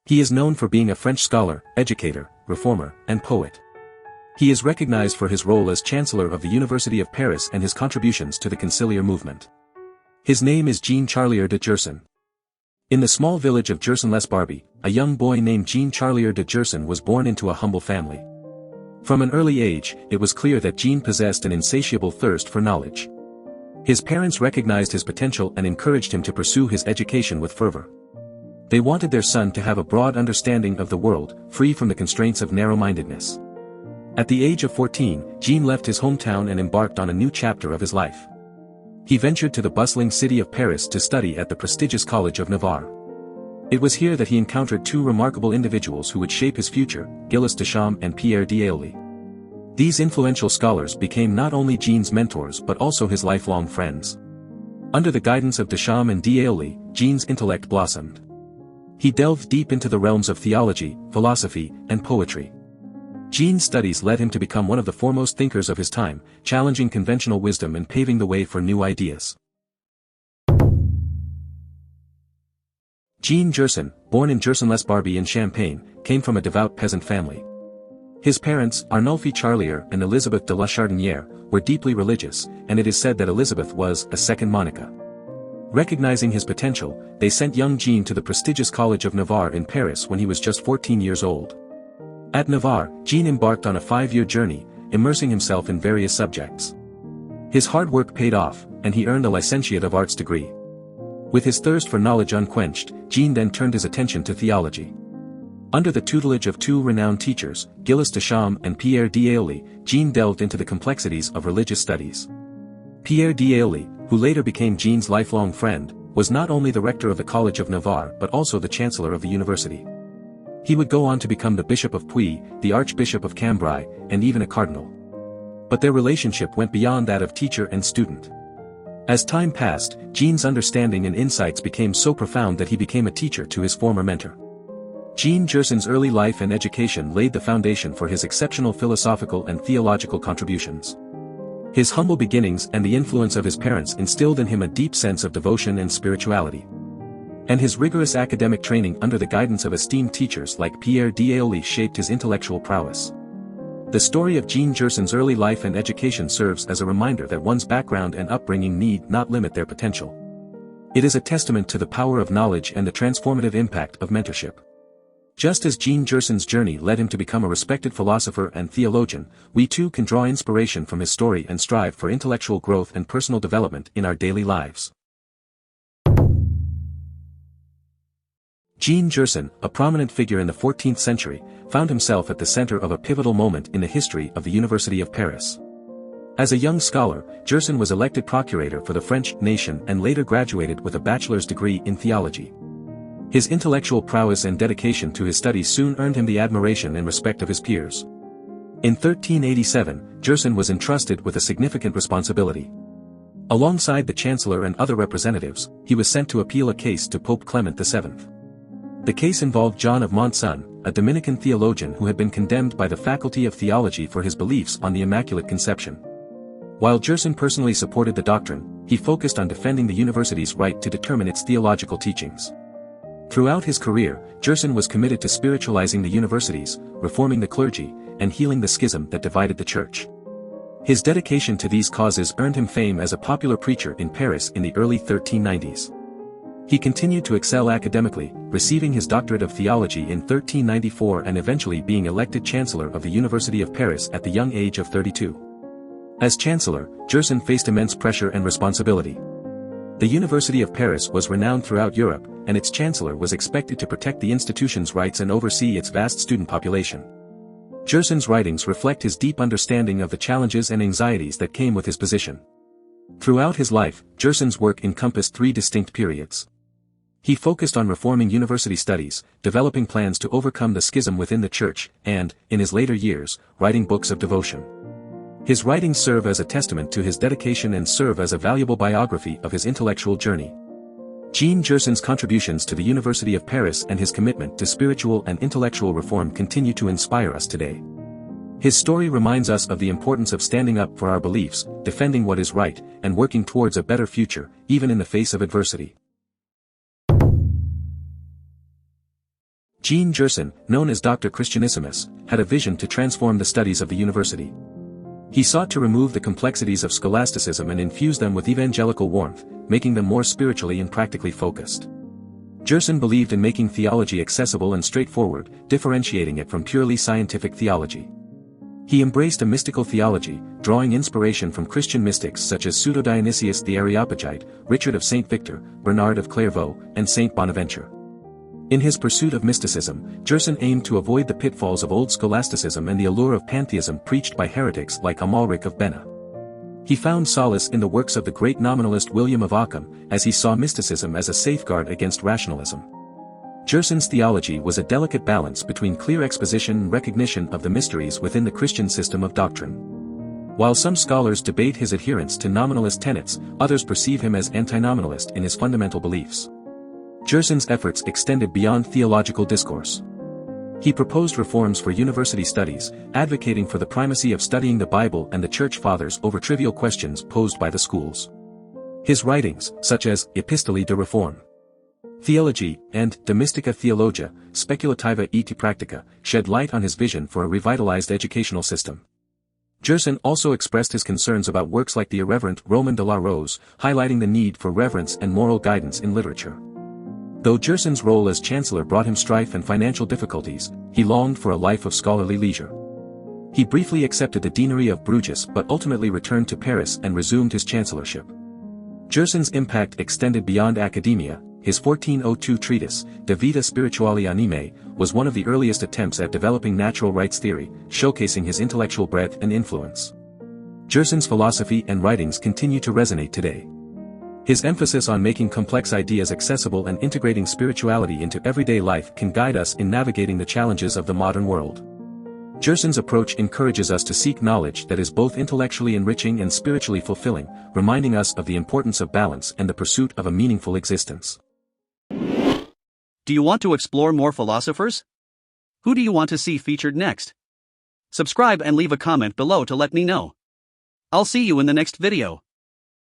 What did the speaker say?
He is known for being a French scholar, educator, reformer, and poet. He is recognized for his role as Chancellor of the University of Paris and his contributions to the conciliar movement. His name is Jean Charlier de Gerson. In the small village of Gerson-lès-Barby, a young boy named Jean Charlier de Gerson was born into a humble family. From an early age, it was clear that Jean possessed an insatiable thirst for knowledge. His parents recognized his potential and encouraged him to pursue his education with fervor. They wanted their son to have a broad understanding of the world, free from the constraints of narrow-mindedness. At the age of 14, Jean left his hometown and embarked on a new chapter of his life. He ventured to the bustling city of Paris to study at the prestigious College of Navarre. It was here that he encountered two remarkable individuals who would shape his future, Gilles Deschamps and Pierre d'Ailly. These influential scholars became not only Jean's mentors but also his lifelong friends. Under the guidance of Deschamps and d'Ailly, Jean's intellect blossomed. He delved deep into the realms of theology, philosophy, and poetry. Jean's studies led him to become one of the foremost thinkers of his time, challenging conventional wisdom and paving the way for new ideas. Jean Gerson, born in Gerson-lès-Barby in Champagne, came from a devout peasant family. His parents, Arnulphe Charlier and Elizabeth de la Chardinière, were deeply religious, and it is said that Elizabeth was a second Monica. Recognizing his potential, they sent young Jean to the prestigious College of Navarre in Paris when he was just 14 years old. At Navarre, Jean embarked on a 5-year journey, immersing himself in various subjects. His hard work paid off, and he earned a Licentiate of Arts degree. With his thirst for knowledge unquenched, Jean then turned his attention to theology. Under the tutelage of two renowned teachers, Gilles Deschamps and Pierre d'Ailly, Jean delved into the complexities of religious studies. Pierre d'Ailly, who later became Jean's lifelong friend, was not only the rector of the College of Navarre but also the chancellor of the university. He would go on to become the Bishop of Puy, the Archbishop of Cambrai, and even a cardinal. But their relationship went beyond that of teacher and student. As time passed, Jean's understanding and insights became so profound that he became a teacher to his former mentor. Jean Gerson's early life and education laid the foundation for his exceptional philosophical and theological contributions. His humble beginnings and the influence of his parents instilled in him a deep sense of devotion and spirituality. And his rigorous academic training under the guidance of esteemed teachers like Pierre d'Ailly shaped his intellectual prowess. The story of Jean Gerson's early life and education serves as a reminder that one's background and upbringing need not limit their potential. It is a testament to the power of knowledge and the transformative impact of mentorship. Just as Jean Gerson's journey led him to become a respected philosopher and theologian, we too can draw inspiration from his story and strive for intellectual growth and personal development in our daily lives. Jean Gerson, a prominent figure in the 14th century, found himself at the center of a pivotal moment in the history of the University of Paris. As a young scholar, Gerson was elected procurator for the French nation and later graduated with a bachelor's degree in theology. His intellectual prowess and dedication to his studies soon earned him the admiration and respect of his peers. In 1387, Gerson was entrusted with a significant responsibility. Alongside the chancellor and other representatives, he was sent to appeal a case to Pope Clement VII. The case involved John of Montsun, a Dominican theologian who had been condemned by the Faculty of Theology for his beliefs on the Immaculate Conception. While Gerson personally supported the doctrine, he focused on defending the university's right to determine its theological teachings. Throughout his career, Gerson was committed to spiritualizing the universities, reforming the clergy, and healing the schism that divided the church. His dedication to these causes earned him fame as a popular preacher in Paris in the early 1390s. He continued to excel academically, receiving his doctorate of theology in 1394 and eventually being elected chancellor of the University of Paris at the young age of 32. As chancellor, Gerson faced immense pressure and responsibility. The University of Paris was renowned throughout Europe, and its chancellor was expected to protect the institution's rights and oversee its vast student population. Gerson's writings reflect his deep understanding of the challenges and anxieties that came with his position. Throughout his life, Gerson's work encompassed 3 distinct periods. He focused on reforming university studies, developing plans to overcome the schism within the church, and, in his later years, writing books of devotion. His writings serve as a testament to his dedication and serve as a valuable biography of his intellectual journey. Jean Gerson's contributions to the University of Paris and his commitment to spiritual and intellectual reform continue to inspire us today. His story reminds us of the importance of standing up for our beliefs, defending what is right, and working towards a better future, even in the face of adversity. Jean Gerson, known as Dr. Christianissimus, had a vision to transform the studies of the university. He sought to remove the complexities of scholasticism and infuse them with evangelical warmth, making them more spiritually and practically focused. Gerson believed in making theology accessible and straightforward, differentiating it from purely scientific theology. He embraced a mystical theology, drawing inspiration from Christian mystics such as Pseudo-Dionysius the Areopagite, Richard of St. Victor, Bernard of Clairvaux, and St. Bonaventure. In his pursuit of mysticism, Gerson aimed to avoid the pitfalls of old scholasticism and the allure of pantheism preached by heretics like Amalric of Bena. He found solace in the works of the great nominalist William of Ockham, as he saw mysticism as a safeguard against rationalism. Gerson's theology was a delicate balance between clear exposition and recognition of the mysteries within the Christian system of doctrine. While some scholars debate his adherence to nominalist tenets, others perceive him as anti-nominalist in his fundamental beliefs. Gerson's efforts extended beyond theological discourse. He proposed reforms for university studies, advocating for the primacy of studying the Bible and the Church Fathers over trivial questions posed by the schools. His writings, such as Epistolae de Reform, Theology, and De Mystica Theologia, Speculativa et Practica, shed light on his vision for a revitalized educational system. Gerson also expressed his concerns about works like the irreverent Roman de la Rose, highlighting the need for reverence and moral guidance in literature. Though Gerson's role as chancellor brought him strife and financial difficulties, he longed for a life of scholarly leisure. He briefly accepted the deanery of Bruges but ultimately returned to Paris and resumed his chancellorship. Gerson's impact extended beyond academia. His 1402 treatise, De Vita Spirituali Animae, was one of the earliest attempts at developing natural rights theory, showcasing his intellectual breadth and influence. Gerson's philosophy and writings continue to resonate today. His emphasis on making complex ideas accessible and integrating spirituality into everyday life can guide us in navigating the challenges of the modern world. Gerson's approach encourages us to seek knowledge that is both intellectually enriching and spiritually fulfilling, reminding us of the importance of balance and the pursuit of a meaningful existence. Do you want to explore more philosophers? Who do you want to see featured next? Subscribe and leave a comment below to let me know. I'll see you in the next video.